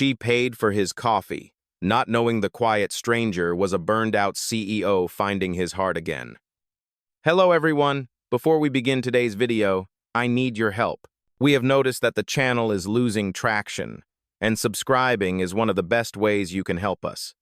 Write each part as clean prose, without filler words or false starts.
She paid for his coffee, not knowing the quiet stranger was a burned-out CEO finding his heart again. Hello everyone, before we begin today's video, I need your help. We have noticed that the channel is losing traction, and subscribing is one of the best ways you can help us.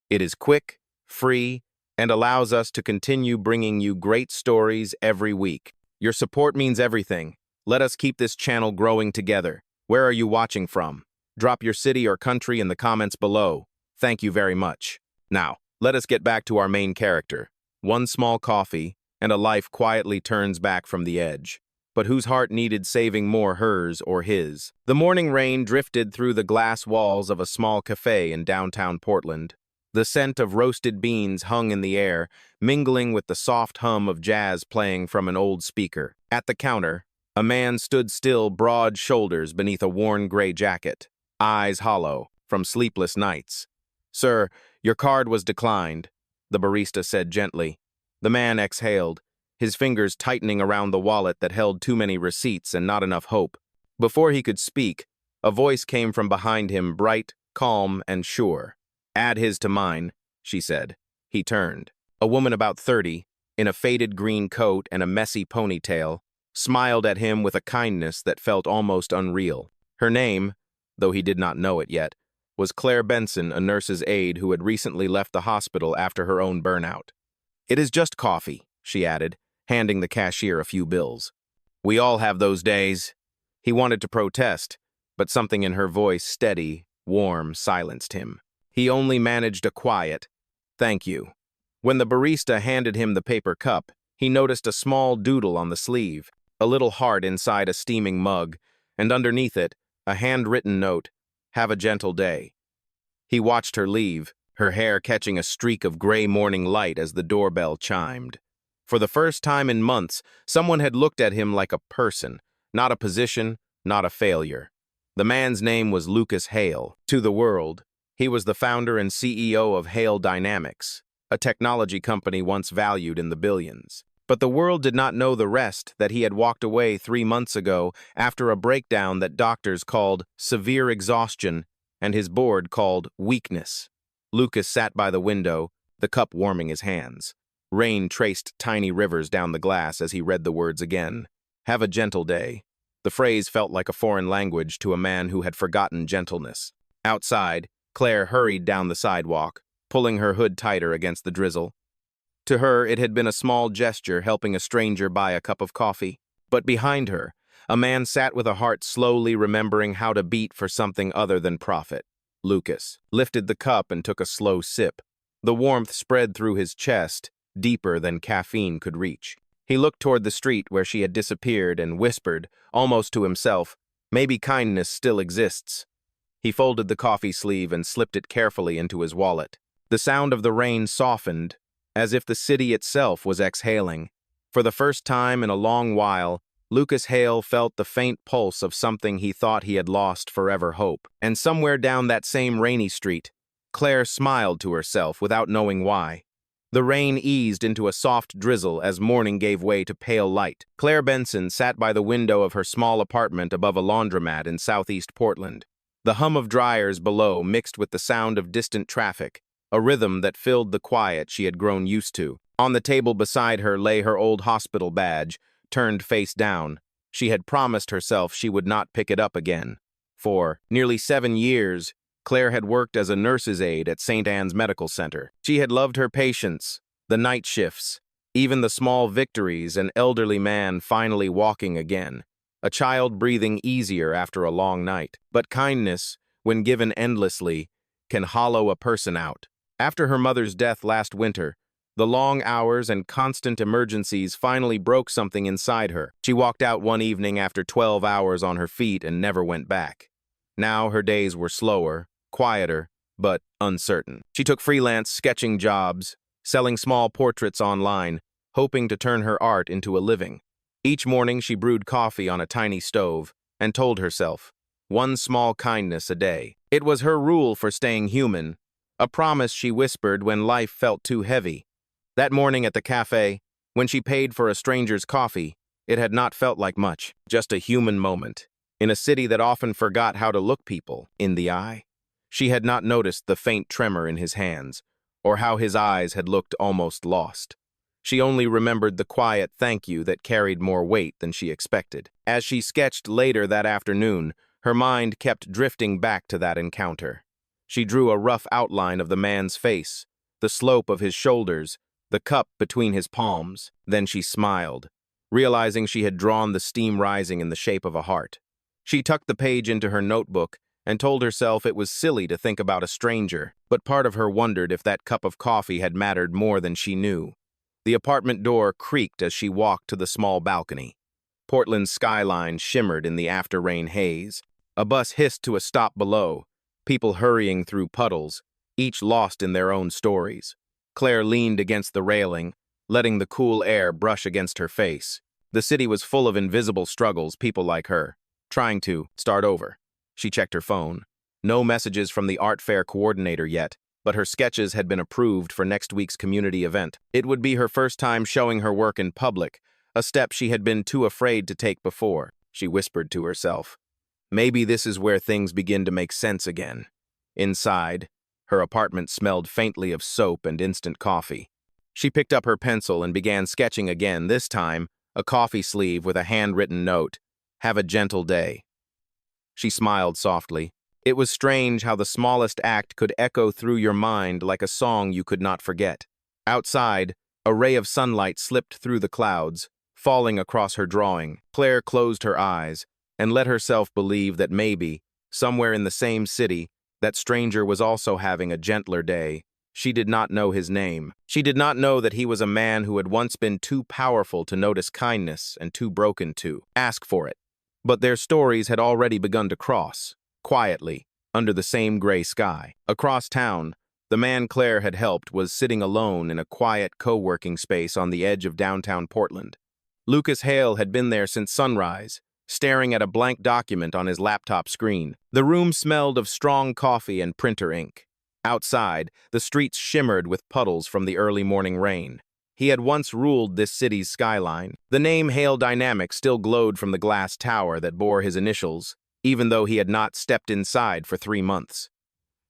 It is quick, free, and allows us to continue bringing you great stories every week. Your support means everything. Let us keep this channel growing together. Where are you watching from? Drop your city or country in the comments below. Thank you very much. Now, let us get back to our main character. One small coffee, and a life quietly turns back from the edge. But whose heart needed saving more, hers or his? The morning rain drifted through the glass walls of a small cafe in downtown Portland. The scent of roasted beans hung in the air, mingling with the soft hum of jazz playing from an old speaker. At the counter, a man stood still, broad shoulders beneath a worn gray jacket, eyes hollow from sleepless nights. "Sir, your card was declined," the barista said gently. The man exhaled, his fingers tightening around the wallet that held too many receipts and not enough hope. Before he could speak, a voice came from behind him, bright, calm, and sure. "Add his to mine," she said. He turned. A woman about 30, in a faded green coat and a messy ponytail, smiled at him with a kindness that felt almost unreal. Her name, though he did not know it yet, was Claire Benson, a nurse's aide who had recently left the hospital after her own burnout. "It is just coffee," she added, handing the cashier a few bills. "We all have those days." He wanted to protest, but something in her voice, steady, warm, silenced him. He only managed a quiet, "Thank you." When the barista handed him the paper cup, he noticed a small doodle on the sleeve, a little heart inside a steaming mug, and underneath it, a handwritten note, "Have a gentle day." He watched her leave, her hair catching a streak of gray morning light as the doorbell chimed. For the first time in months, someone had looked at him like a person, not a position, not a failure. The man's name was Lucas Hale. To the world, he was the founder and CEO of Hale Dynamics, a technology company once valued in the billions. But the world did not know the rest, that he had walked away 3 months ago after a breakdown that doctors called severe exhaustion and his board called weakness. Lucas sat by the window, the cup warming his hands. Rain traced tiny rivers down the glass as he read the words again. "Have a gentle day." The phrase felt like a foreign language to a man who had forgotten gentleness. Outside, Claire hurried down the sidewalk, pulling her hood tighter against the drizzle. To her, it had been a small gesture helping a stranger buy a cup of coffee. But behind her, a man sat with a heart slowly remembering how to beat for something other than profit. Lucas lifted the cup and took a slow sip. The warmth spread through his chest, deeper than caffeine could reach. He looked toward the street where she had disappeared and whispered, almost to himself, "Maybe kindness still exists." He folded the coffee sleeve and slipped it carefully into his wallet. The sound of the rain softened, as if the city itself was exhaling. For the first time in a long while, Lucas Hale felt the faint pulse of something he thought he had lost forever, hope. And somewhere down that same rainy street, Claire smiled to herself without knowing why. The rain eased into a soft drizzle as morning gave way to pale light. Claire Benson sat by the window of her small apartment above a laundromat in southeast Portland. The hum of dryers below mixed with the sound of distant traffic, a rhythm that filled the quiet she had grown used to. On the table beside her lay her old hospital badge, turned face down. She had promised herself she would not pick it up again. For nearly 7 years, Claire had worked as a nurse's aide at St. Anne's Medical Center. She had loved her patients, the night shifts, even the small victories, an elderly man finally walking again, a child breathing easier after a long night. But kindness, when given endlessly, can hollow a person out. After her mother's death last winter, the long hours and constant emergencies finally broke something inside her. She walked out one evening after 12 hours on her feet and never went back. Now her days were slower, quieter, but uncertain. She took freelance sketching jobs, selling small portraits online, hoping to turn her art into a living. Each morning she brewed coffee on a tiny stove and told herself, one small kindness a day. It was her rule for staying human, a promise she whispered when life felt too heavy. That morning at the cafe, when she paid for a stranger's coffee, it had not felt like much, just a human moment, in a city that often forgot how to look people in the eye. She had not noticed the faint tremor in his hands, or how his eyes had looked almost lost. She only remembered the quiet thank you that carried more weight than she expected. As she sketched later that afternoon, her mind kept drifting back to that encounter. She drew a rough outline of the man's face, the slope of his shoulders, the cup between his palms. Then she smiled, realizing she had drawn the steam rising in the shape of a heart. She tucked the page into her notebook and told herself it was silly to think about a stranger, but part of her wondered if that cup of coffee had mattered more than she knew. The apartment door creaked as she walked to the small balcony. Portland's skyline shimmered in the after-rain haze. A bus hissed to a stop below, people hurrying through puddles, each lost in their own stories. Claire leaned against the railing, letting the cool air brush against her face. The city was full of invisible struggles, people like her, trying to start over. She checked her phone. No messages from the art fair coordinator yet, but her sketches had been approved for next week's community event. It would be her first time showing her work in public, a step she had been too afraid to take before. She whispered to herself, maybe this is where things begin to make sense again. Inside, her apartment smelled faintly of soap and instant coffee. She picked up her pencil and began sketching again, this time a coffee sleeve with a handwritten note, "Have a gentle day." She smiled softly. It was strange how the smallest act could echo through your mind like a song you could not forget. Outside, a ray of sunlight slipped through the clouds, falling across her drawing. Claire closed her eyes and let herself believe that maybe, somewhere in the same city, that stranger was also having a gentler day. She did not know his name. She did not know that he was a man who had once been too powerful to notice kindness and too broken to ask for it. But their stories had already begun to cross, quietly, under the same gray sky. Across town, the man Claire had helped was sitting alone in a quiet co-working space on the edge of downtown Portland. Lucas Hale had been there since sunrise, staring at a blank document on his laptop screen. The room smelled of strong coffee and printer ink. Outside, the streets shimmered with puddles from the early morning rain. He had once ruled this city's skyline. The name Hale Dynamics still glowed from the glass tower that bore his initials, even though he had not stepped inside for 3 months.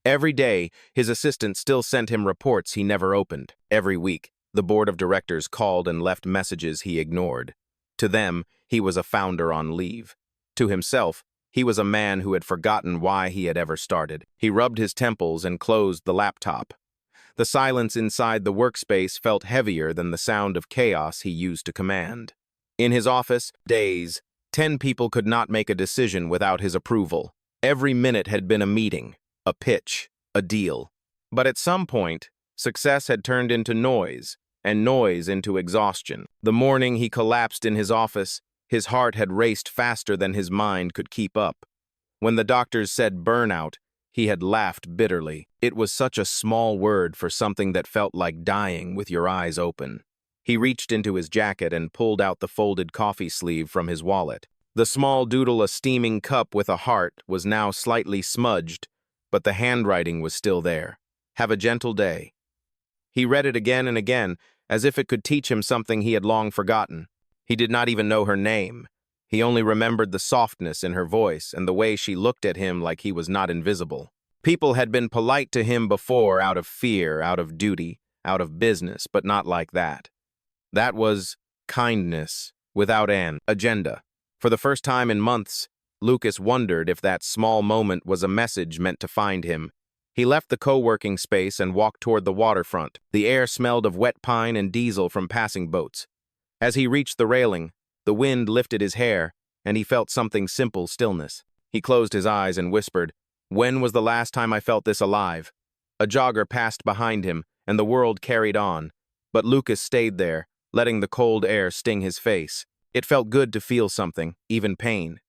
Every day, his assistant still sent him reports he never opened. Every week, the board of directors called and left messages he ignored. To them, he was a founder on leave. To himself, he was a man who had forgotten why he had ever started. He rubbed his temples and closed the laptop. The silence inside the workspace felt heavier than the sound of chaos he used to command. In his office, 10 people could not make a decision without his approval. Every minute had been a meeting, a pitch, a deal. But at some point, success had turned into noise, and noise into exhaustion. The morning he collapsed in his office, his heart had raced faster than his mind could keep up. When the doctors said burnout, he had laughed bitterly. It was such a small word for something that felt like dying with your eyes open. He reached into his jacket and pulled out the folded coffee sleeve from his wallet. The small doodle, a steaming cup with a heart, was now slightly smudged, but the handwriting was still there. "Have a gentle day." He read it again and again, as if it could teach him something he had long forgotten. He did not even know her name. He only remembered the softness in her voice and the way she looked at him like he was not invisible. People had been polite to him before out of fear, out of duty, out of business, but not like that. That was kindness without an agenda. For the first time in months, Lucas wondered if that small moment was a message meant to find him. He left the co-working space and walked toward the waterfront. The air smelled of wet pine and diesel from passing boats. As he reached the railing, the wind lifted his hair, and he felt something simple stillness. He closed his eyes and whispered, "When was the last time I felt this alive?" A jogger passed behind him, and the world carried on. But Lucas stayed there, letting the cold air sting his face. It felt good to feel something, even pain.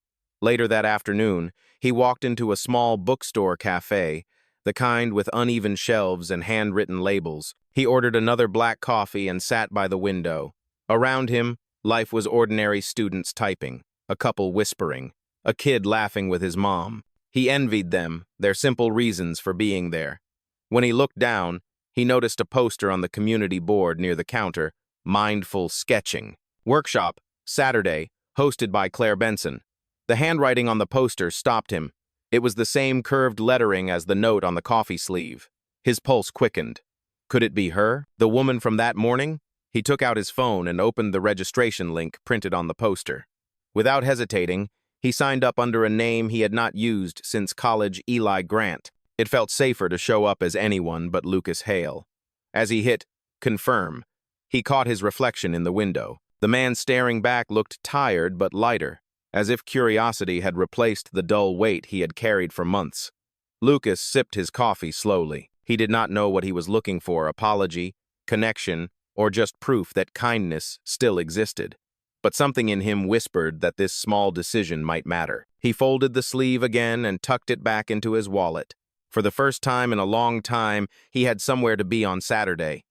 Later that afternoon, he walked into a small bookstore cafe, the kind with uneven shelves and handwritten labels. He ordered another black coffee and sat by the window. Around him, life was ordinary students typing, a couple whispering, a kid laughing with his mom. He envied them, their simple reasons for being there. When he looked down, he noticed a poster on the community board near the counter, "Mindful Sketching. Workshop, Saturday, hosted by Claire Benson." The handwriting on the poster stopped him. It was the same curved lettering as the note on the coffee sleeve. His pulse quickened. Could it be her, the woman from that morning? He took out his phone and opened the registration link printed on the poster. Without hesitating, he signed up under a name he had not used since college, Eli Grant. It felt safer to show up as anyone but Lucas Hale. As he hit confirm, he caught his reflection in the window. The man staring back looked tired but lighter, as if curiosity had replaced the dull weight he had carried for months. Lucas sipped his coffee slowly. He did not know what he was looking for: apology, connection, or just proof that kindness still existed. But something in him whispered that this small decision might matter. He folded the sleeve again and tucked it back into his wallet. For the first time in a long time, he had somewhere to be on Saturday.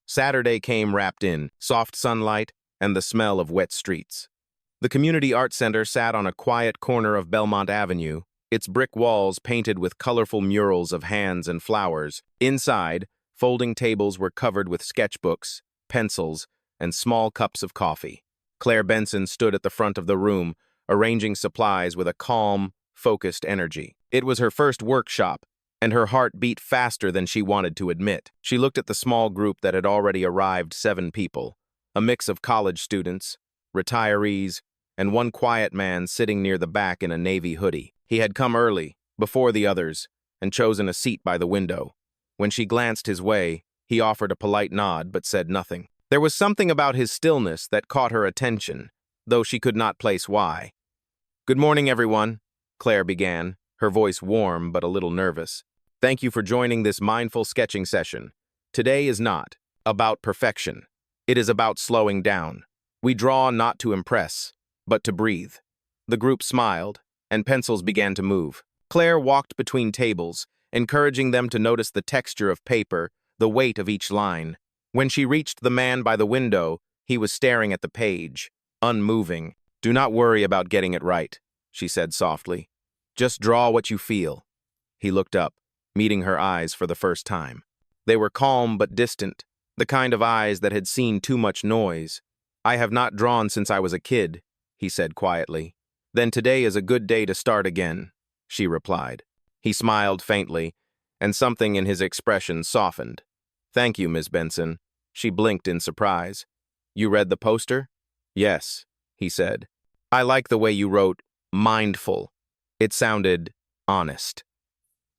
Saturday came wrapped in soft sunlight and the smell of wet streets. The Community Art Center sat on a quiet corner of Belmont Avenue, its brick walls painted with colorful murals of hands and flowers. Inside, folding tables were covered with sketchbooks, pencils, and small cups of coffee. Claire Benson stood at the front of the room, arranging supplies with a calm, focused energy. It was her first workshop, and her heart beat faster than she wanted to admit. She looked at the small group that had already arrived: 7 people, a mix of college students, retirees, and one quiet man sitting near the back in a navy hoodie. He had come early, before the others, and chosen a seat by the window. When she glanced his way, he offered a polite nod but said nothing. There was something about his stillness that caught her attention, though she could not place why. "Good morning, everyone," Claire began, her voice warm but a little nervous. "Thank you for joining this mindful sketching session. Today is not about perfection. It is about slowing down. We draw not to impress, but to breathe." The group smiled, and pencils began to move. Claire walked between tables, encouraging them to notice the texture of paper, the weight of each line. When she reached the man by the window, he was staring at the page, unmoving. "Do not worry about getting it right," she said softly. "Just draw what you feel." He looked up, meeting her eyes for the first time. They were calm but distant, the kind of eyes that had seen too much noise. "I have not drawn since I was a kid," he said quietly. "Then today is a good day to start again," she replied. He smiled faintly, and something in his expression softened. "Thank you, Miss Benson." She blinked in surprise. "You read the poster?" "Yes," he said. "I like the way you wrote mindful. It sounded honest."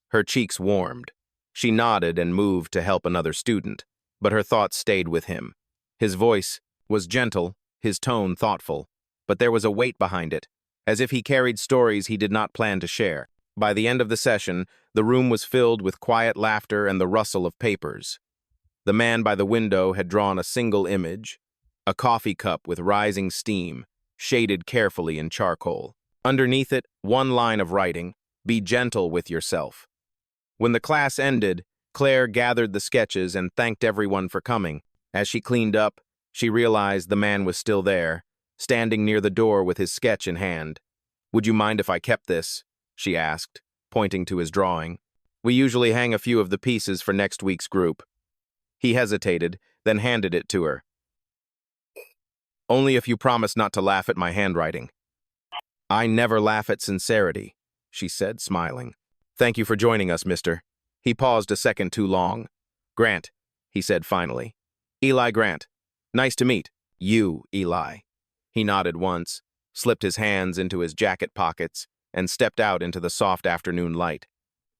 Her cheeks warmed. She nodded and moved to help another student, but her thoughts stayed with him. His voice was gentle, his tone thoughtful, but there was a weight behind it, as if he carried stories he did not plan to share. By the end of the session, the room was filled with quiet laughter and the rustle of papers. The man by the window had drawn a single image, a coffee cup with rising steam, shaded carefully in charcoal. Underneath it, one line of writing: "Be gentle with yourself." When the class ended, Claire gathered the sketches and thanked everyone for coming. As she cleaned up, she realized the man was still there, standing near the door with his sketch in hand. "Would you mind if I kept this?" she asked, pointing to his drawing. "We usually hang a few of the pieces for next week's group." He hesitated, then handed it to her. "Only if you promise not to laugh at my handwriting." "I never laugh at sincerity," she said, smiling. "Thank you for joining us, mister." He paused a second too long. "Grant," he said finally. "Eli Grant. Nice to meet you, Eli." He nodded once, slipped his hands into his jacket pockets, and stepped out into the soft afternoon light.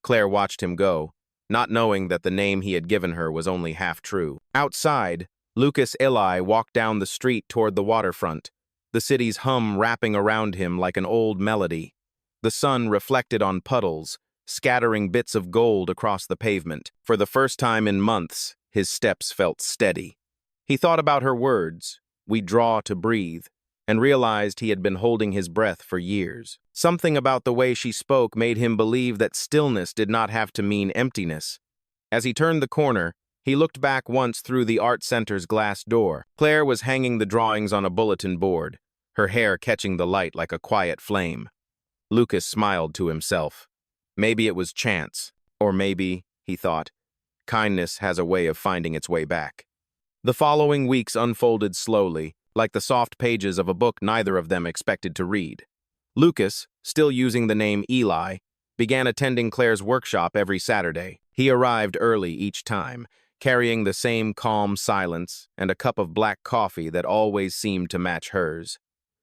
Claire watched him go, not knowing that the name he had given her was only half true. Outside, Lucas Hale walked down the street toward the waterfront, the city's hum wrapping around him like an old melody. The sun reflected on puddles, scattering bits of gold across the pavement. For the first time in months, his steps felt steady. He thought about her words, "We draw to breathe," and realized he had been holding his breath for years. Something about the way she spoke made him believe that stillness did not have to mean emptiness. As he turned the corner, he looked back once through the art center's glass door. Claire was hanging the drawings on a bulletin board, her hair catching the light like a quiet flame. Lucas smiled to himself. Maybe it was chance, or maybe, he thought, kindness has a way of finding its way back. The following weeks unfolded slowly, like the soft pages of a book neither of them expected to read. Lucas, still using the name Eli, began attending Claire's workshop every Saturday. He arrived early each time, carrying the same calm silence and a cup of black coffee that always seemed to match hers.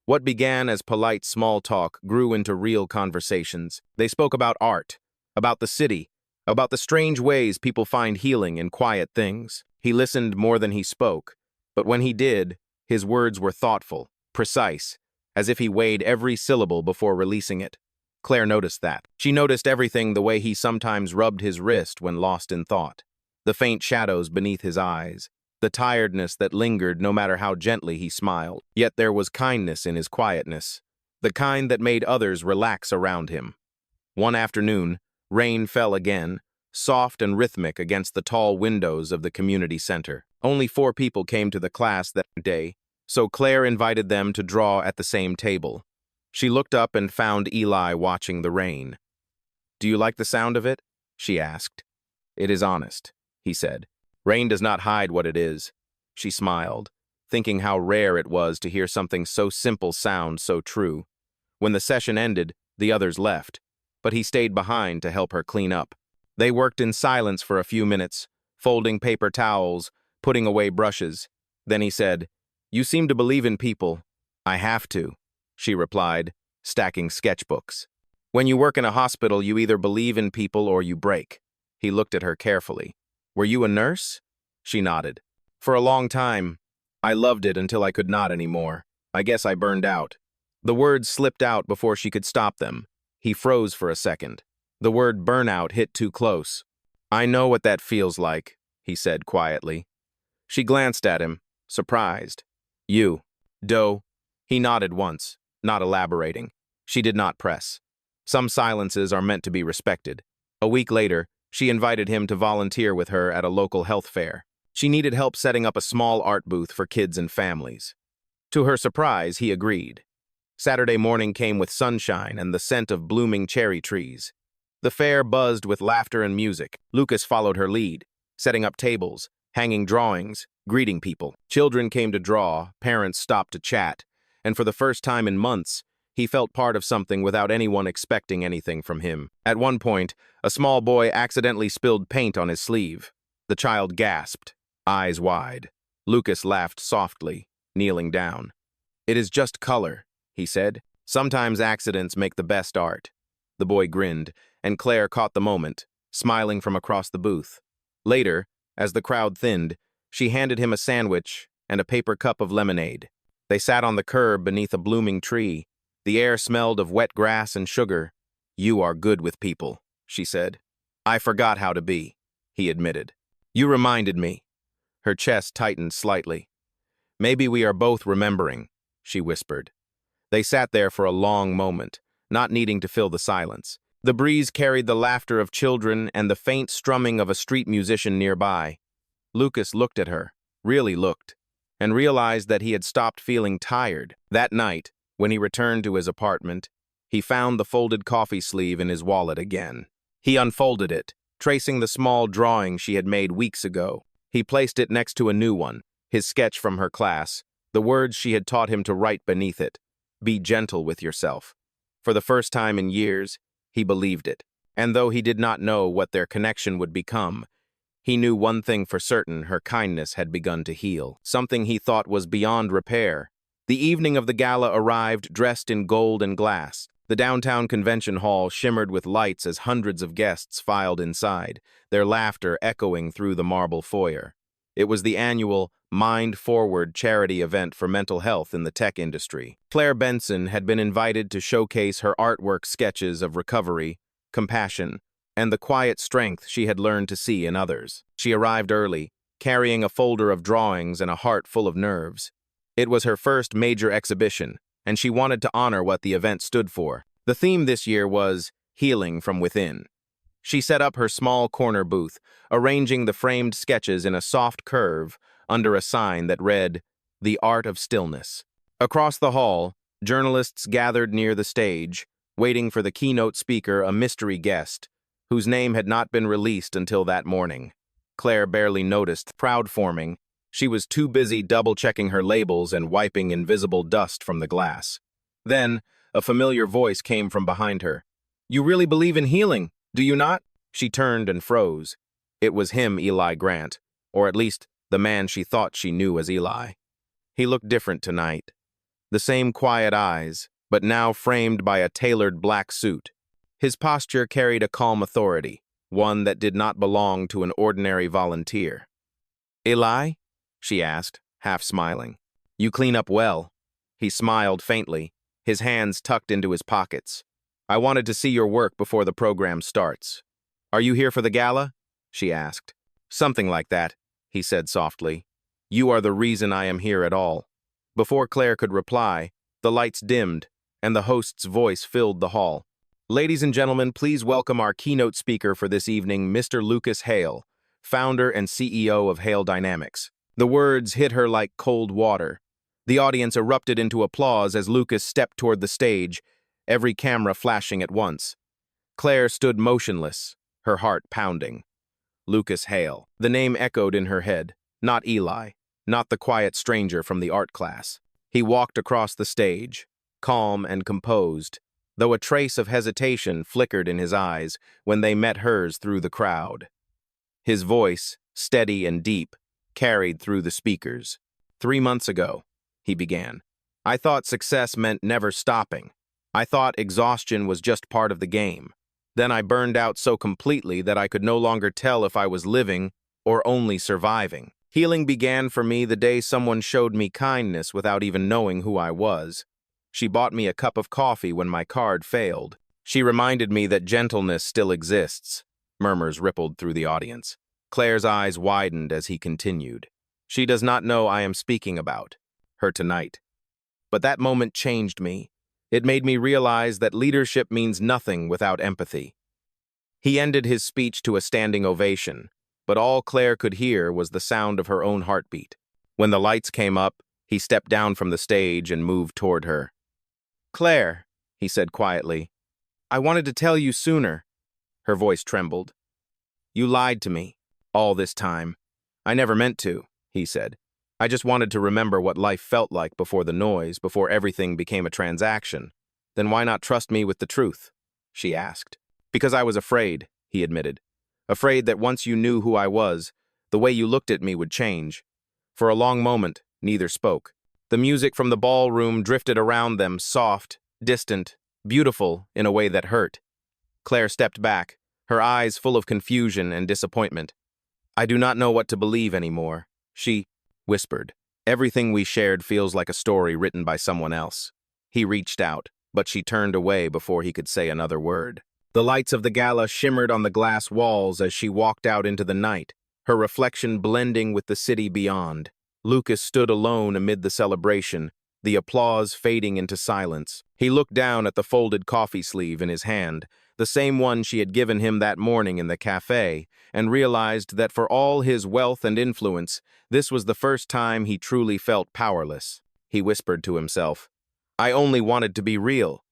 What began as polite small talk grew into real conversations. They spoke about art, about the city, about the strange ways people find healing in quiet things. He listened more than he spoke, but when he did, his words were thoughtful, precise, as if he weighed every syllable before releasing it. Claire noticed that. She noticed everything: the way he sometimes rubbed his wrist when lost in thought, the faint shadows beneath his eyes, the tiredness that lingered no matter how gently he smiled. Yet there was kindness in his quietness, the kind that made others relax around him. One afternoon, rain fell again, soft and rhythmic against the tall windows of the community center. Only 4 people came to the class that day, so Claire invited them to draw at the same table. She looked up and found Eli watching the rain. "Do you like the sound of it?" she asked. "It is honest," he said. "Rain does not hide what it is." She smiled, thinking how rare it was to hear something so simple sound so true. When the session ended, the others left, but he stayed behind to help her clean up. They worked in silence for a few minutes, folding paper towels, putting away brushes. Then he said, "You seem to believe in people." "I have to," she replied, stacking sketchbooks. "When you work in a hospital, you either believe in people or you break." He looked at her carefully. "Were you a nurse?" She nodded. "For a long time. I loved it until I could not anymore. I guess I burned out." The words slipped out before she could stop them. He froze for a second. The word burnout hit too close. "I know what that feels like," he said quietly. She glanced at him, surprised. "You, Doe?" He nodded once, not elaborating. She did not press. Some silences are meant to be respected. A week later, she invited him to volunteer with her at a local health fair. She needed help setting up a small art booth for kids and families. To her surprise, he agreed. Saturday morning came with sunshine and the scent of blooming cherry trees. The fair buzzed with laughter and music. Lucas followed her lead, setting up tables, hanging drawings, greeting people. Children came to draw, parents stopped to chat, and for the first time in months, he felt part of something without anyone expecting anything from him. At one point, a small boy accidentally spilled paint on his sleeve. The child gasped, eyes wide. Lucas laughed softly, kneeling down. "It is just color," he said. "Sometimes accidents make the best art." The boy grinned, and Claire caught the moment, smiling from across the booth. Later, as the crowd thinned, she handed him a sandwich and a paper cup of lemonade. They sat on the curb beneath a blooming tree. The air smelled of wet grass and sugar. "You are good with people," she said. "I forgot how to be," he admitted. "You reminded me." Her chest tightened slightly. "Maybe we are both remembering," she whispered. They sat there for a long moment, not needing to fill the silence. The breeze carried the laughter of children and the faint strumming of a street musician nearby. Lucas looked at her, really looked, and realized that he had stopped feeling tired. That night, when he returned to his apartment, he found the folded coffee sleeve in his wallet again. He unfolded it, tracing the small drawing she had made weeks ago. He placed it next to a new one, his sketch from her class, the words she had taught him to write beneath it. "Be gentle with yourself." For the first time in years, he believed it. And though he did not know what their connection would become, he knew one thing for certain: her kindness had begun to heal, something he thought was beyond repair. The evening of the gala arrived, dressed in gold and glass. The downtown convention hall shimmered with lights as hundreds of guests filed inside, their laughter echoing through the marble foyer. It was the annual Mind Forward charity event for mental health in the tech industry. Claire Benson had been invited to showcase her artwork sketches of recovery, compassion, and the quiet strength she had learned to see in others. She arrived early, carrying a folder of drawings and a heart full of nerves. It was her first major exhibition, and she wanted to honor what the event stood for. The theme this year was Healing from Within. She set up her small corner booth, arranging the framed sketches in a soft curve under a sign that read, "The Art of Stillness." Across the hall, journalists gathered near the stage, waiting for the keynote speaker, a mystery guest, whose name had not been released until that morning. Claire barely noticed, proud forming. She was too busy double-checking her labels and wiping invisible dust from the glass. Then, a familiar voice came from behind her. You really believe in healing, do you not? She turned and froze. It was him, Eli Grant, or at least the man she thought she knew as Eli. He looked different tonight. The same quiet eyes, but now framed by a tailored black suit. His posture carried a calm authority, one that did not belong to an ordinary volunteer. Eli? She asked, half smiling. You clean up well. He smiled faintly, his hands tucked into his pockets. I wanted to see your work before the program starts. Are you here for the gala? She asked. Something like that, he said softly. You are the reason I am here at all. Before Claire could reply, the lights dimmed, and the host's voice filled the hall. Ladies and gentlemen, please welcome our keynote speaker for this evening, Mr. Lucas Hale, founder and CEO of Hale Dynamics. The words hit her like cold water. The audience erupted into applause as Lucas stepped toward the stage, every camera flashing at once. Claire stood motionless, her heart pounding. Lucas Hale. The name echoed in her head. Not Eli, not the quiet stranger from the art class. He walked across the stage, calm and composed, though a trace of hesitation flickered in his eyes when they met hers through the crowd. His voice, steady and deep, carried through the speakers. 3 months ago, he began, I thought success meant never stopping. I thought exhaustion was just part of the game. Then I burned out so completely that I could no longer tell if I was living or only surviving. Healing began for me the day someone showed me kindness without even knowing who I was. She bought me a cup of coffee when my card failed. She reminded me that gentleness still exists. Murmurs rippled through the audience. Claire's eyes widened as he continued. She does not know I am speaking about her tonight. But that moment changed me. It made me realize that leadership means nothing without empathy. He ended his speech to a standing ovation, but all Claire could hear was the sound of her own heartbeat. When the lights came up, he stepped down from the stage and moved toward her. Claire, he said quietly, I wanted to tell you sooner. Her voice trembled. You lied to me all this time. I never meant to, he said. I just wanted to remember what life felt like before the noise, before everything became a transaction. Then why not trust me with the truth? She asked. Because I was afraid, he admitted. Afraid that once you knew who I was, the way you looked at me would change. For a long moment, neither spoke. The music from the ballroom drifted around them, soft, distant, beautiful in a way that hurt. Claire stepped back, her eyes full of confusion and disappointment. I do not know what to believe anymore, she whispered. Everything we shared feels like a story written by someone else. He reached out, but she turned away before he could say another word. The lights of the gala shimmered on the glass walls as she walked out into the night, her reflection blending with the city beyond. Lucas stood alone amid the celebration, the applause fading into silence. He looked down at the folded coffee sleeve in his hand, the same one she had given him that morning in the cafe, and realized that for all his wealth and influence, this was the first time he truly felt powerless. He whispered to himself, I only wanted to be real.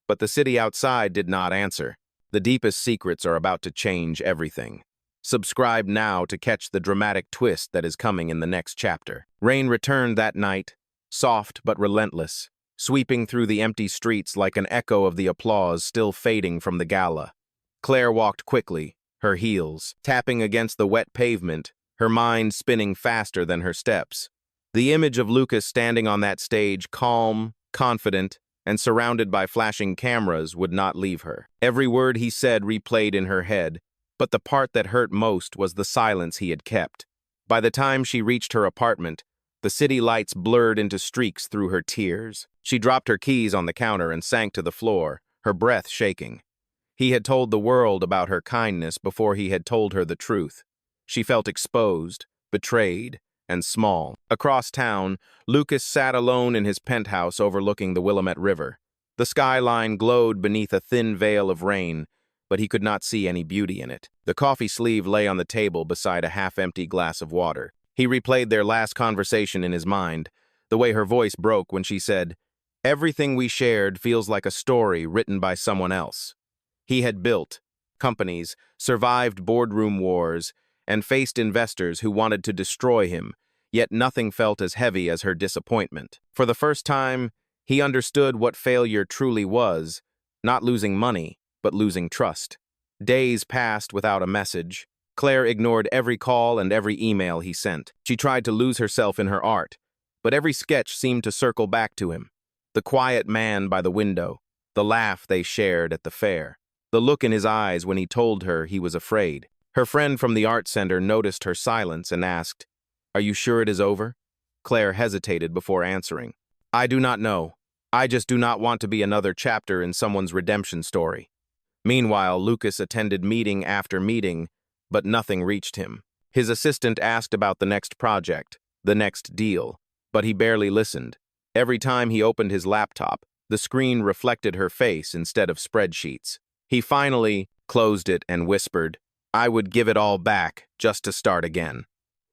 But the city outside did not answer. The deepest secrets are about to change everything. Subscribe now to catch the dramatic twist that is coming in the next chapter. Rain returned that night, soft but relentless, sweeping through the empty streets like an echo of the applause still fading from the gala. Claire walked quickly, her heels tapping against the wet pavement, her mind spinning faster than her steps. The image of Lucas standing on that stage, calm, confident, and surrounded by flashing cameras would not leave her. Every word he said replayed in her head, but the part that hurt most was the silence he had kept. By the time she reached her apartment, the city lights blurred into streaks through her tears. She dropped her keys on the counter and sank to the floor, her breath shaking. He had told the world about her kindness before he had told her the truth. She felt exposed, betrayed, and small. Across town, Lucas sat alone in his penthouse overlooking the Willamette River. The skyline glowed beneath a thin veil of rain, but he could not see any beauty in it. The coffee sleeve lay on the table beside a half-empty glass of water. He replayed their last conversation in his mind, the way her voice broke when she said, Everything we shared feels like a story written by someone else. He had built companies, survived boardroom wars, and faced investors who wanted to destroy him, yet nothing felt as heavy as her disappointment. For the first time, he understood what failure truly was, not losing money, but losing trust. Days passed without a message. Claire ignored every call and every email he sent. She tried to lose herself in her art, but every sketch seemed to circle back to him. The quiet man by the window, the laugh they shared at the fair, the look in his eyes when he told her he was afraid. Her friend from the art center noticed her silence and asked, "Are you sure it is over?" Claire hesitated before answering. "I do not know. I just do not want to be another chapter in someone's redemption story." Meanwhile, Lucas attended meeting after meeting, but nothing reached him. His assistant asked about the next project, the next deal, but he barely listened. Every time he opened his laptop, the screen reflected her face instead of spreadsheets. He finally closed it and whispered, "I would give it all back just to start again."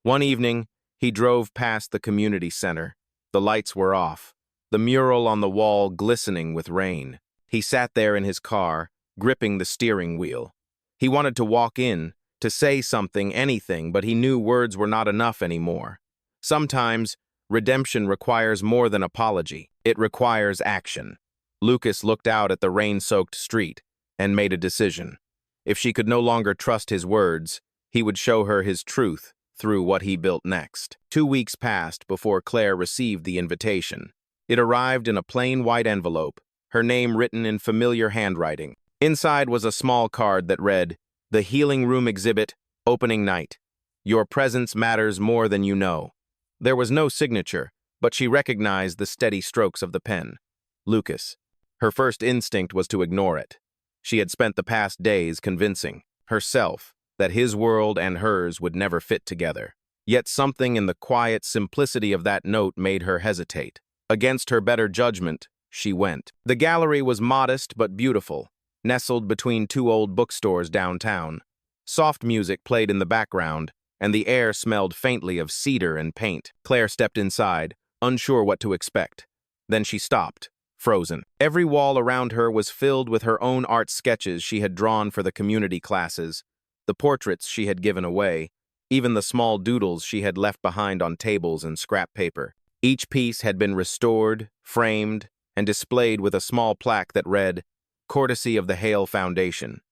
One evening, he drove past the community center. The lights were off, the mural on the wall glistening with rain. He sat there in his car, gripping the steering wheel. He wanted to walk in, to say something, anything, but he knew words were not enough anymore. Sometimes, redemption requires more than apology. It requires action. Lucas looked out at the rain-soaked street and made a decision. If she could no longer trust his words, he would show her his truth through what he built next. 2 weeks passed before Claire received the invitation. It arrived in a plain white envelope, her name written in familiar handwriting. Inside was a small card that read, "The Healing Room Exhibit, Opening Night. Your presence matters more than you know." There was no signature, but she recognized the steady strokes of the pen. Lucas. Her first instinct was to ignore it. She had spent the past days convincing herself that his world and hers would never fit together. Yet something in the quiet simplicity of that note made her hesitate. Against her better judgment, she went. The gallery was modest but beautiful, nestled between 2 old bookstores downtown. Soft music played in the background, and the air smelled faintly of cedar and paint. Claire stepped inside, unsure what to expect. Then she stopped, frozen. Every wall around her was filled with her own art sketches she had drawn for the community classes, the portraits she had given away, even the small doodles she had left behind on tables and scrap paper. Each piece had been restored, framed, and displayed with a small plaque that read, "Courtesy of the Hale Foundation."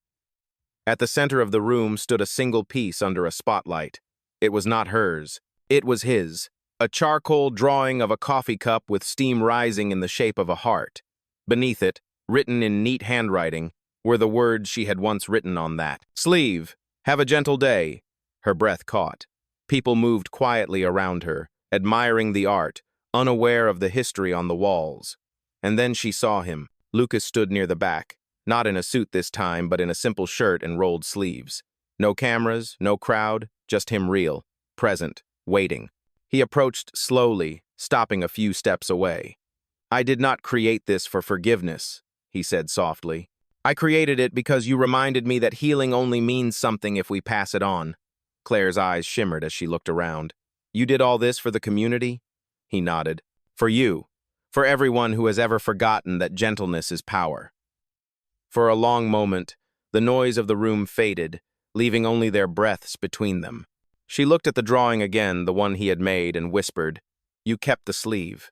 At the center of the room stood a single piece under a spotlight. It was not hers. It was his. A charcoal drawing of a coffee cup with steam rising in the shape of a heart. Beneath it, written in neat handwriting, were the words she had once written on that. "Sleeve, have a gentle day." Her breath caught. People moved quietly around her, admiring the art, unaware of the history on the walls. And then she saw him. Lucas stood near the back, not in a suit this time, but in a simple shirt and rolled sleeves. No cameras, no crowd, just him real, present, waiting. He approached slowly, stopping a few steps away. "I did not create this for forgiveness," he said softly. "I created it because you reminded me that healing only means something if we pass it on." Claire's eyes shimmered as she looked around. "You did all this for the community?" He nodded. "For you. For everyone who has ever forgotten that gentleness is power." For a long moment, the noise of the room faded, leaving only their breaths between them. She looked at the drawing again, the one he had made, and whispered, "You kept the sleeve."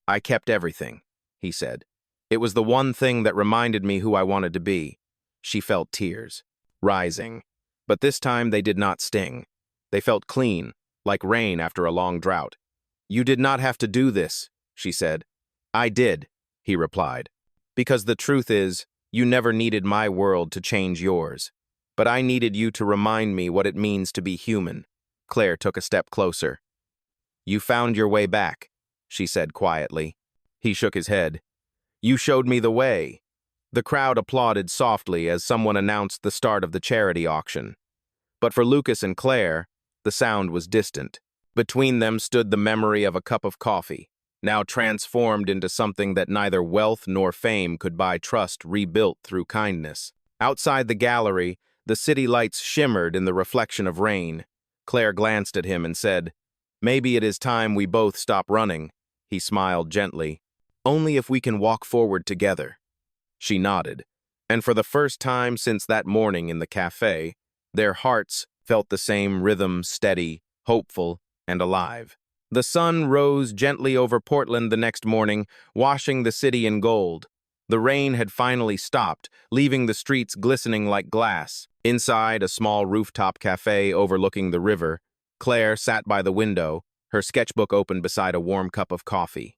"I kept everything," he said. "It was the one thing that reminded me who I wanted to be." She felt tears, rising. But this time they did not sting. They felt clean, like rain after a long drought. "You did not have to do this," she said. "I did," he replied. "Because the truth is, you never needed my world to change yours. But I needed you to remind me what it means to be human." Claire took a step closer. "You found your way back," she said quietly. He shook his head. "You showed me the way." The crowd applauded softly as someone announced the start of the charity auction. But for Lucas and Claire, the sound was distant. Between them stood the memory of a cup of coffee, now transformed into something that neither wealth nor fame could buy, trust rebuilt through kindness. Outside the gallery, the city lights shimmered in the reflection of rain. Claire glanced at him and said, "Maybe it is time we both stop running." He smiled gently. "Only if we can walk forward together." She nodded, and for the first time since that morning in the cafe, their hearts felt the same rhythm, steady, hopeful, and alive. The sun rose gently over Portland the next morning, washing the city in gold. The rain had finally stopped, leaving the streets glistening like glass. Inside a small rooftop cafe overlooking the river, Claire sat by the window, her sketchbook open beside a warm cup of coffee.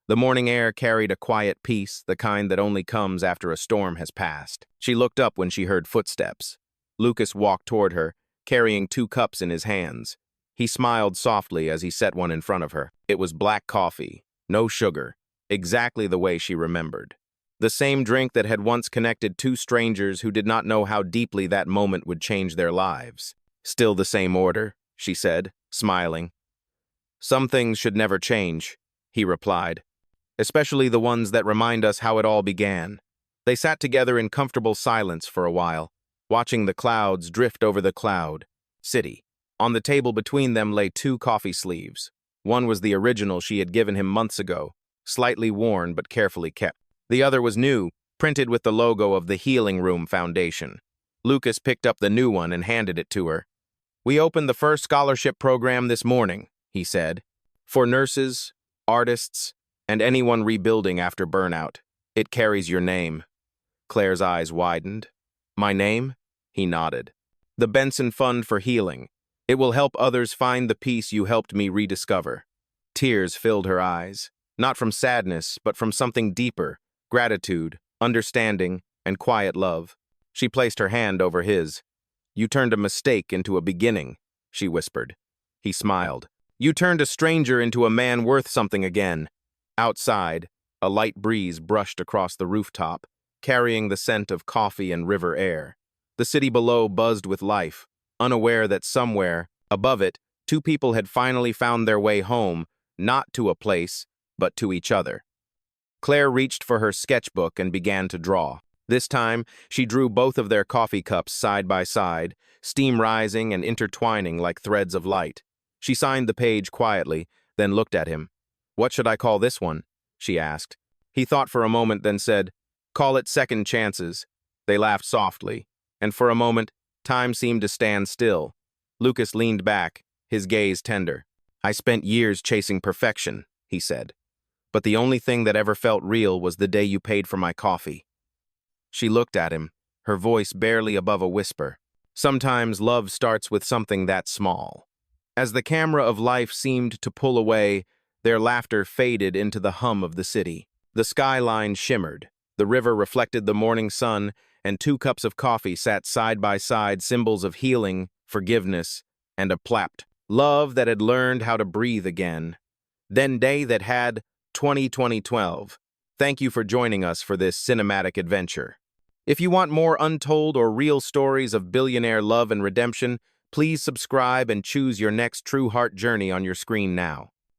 The morning air carried a quiet peace, the kind that only comes after a storm has passed. She looked up when she heard footsteps. Lucas walked toward her, carrying 2 cups in his hands. He smiled softly as he set one in front of her. It was black coffee, no sugar, exactly the way she remembered. The same drink that had once connected 2 strangers who did not know how deeply that moment would change their lives. Still the same order, she said, smiling. Some things should never change, he replied, especially the ones that remind us how it all began. They sat together in comfortable silence for a while, watching the clouds drift over the cloud city. On the table between them lay 2 coffee sleeves. One was the original she had given him months ago, slightly worn but carefully kept. The other was new, printed with the logo of the Healing Room Foundation. Lucas picked up the new one and handed it to her. "We opened the first scholarship program this morning," he said, "for nurses, artists, and anyone rebuilding after burnout. It carries your name." Claire's eyes widened. "My name?" He nodded. "The Benson Fund for Healing. It will help others find the peace you helped me rediscover." Tears filled her eyes, not from sadness, but from something deeper, gratitude, understanding, and quiet love. She placed her hand over his. "You turned a mistake into a beginning," she whispered. He smiled. "You turned a stranger into a man worth something again." Outside, a light breeze brushed across the rooftop, carrying the scent of coffee and river air. The city below buzzed with life, unaware that somewhere, above it, 2 people had finally found their way home, not to a place, but to each other. Claire reached for her sketchbook and began to draw. This time, she drew both of their coffee cups side by side, steam rising and intertwining like threads of light. She signed the page quietly, then looked at him. "What should I call this one?" she asked. He thought for a moment, then said, "Call it Second Chances." They laughed softly, and for a moment, time seemed to stand still. Lucas leaned back, his gaze tender. "I spent years chasing perfection," he said. "But the only thing that ever felt real was the day you paid for my coffee." She looked at him, her voice barely above a whisper. Sometimes love starts with something that small. As the camera of life seemed to pull away, their laughter faded into the hum of the city. The skyline shimmered, the river reflected the morning sun, and 2 cups of coffee sat side by side, symbols of healing, forgiveness, and a plapped love that had learned how to breathe again. Then day that had 2012. Thank you for joining us for this cinematic adventure. If you want more untold or real stories of billionaire love and redemption, please subscribe and choose your next true heart journey on your screen now.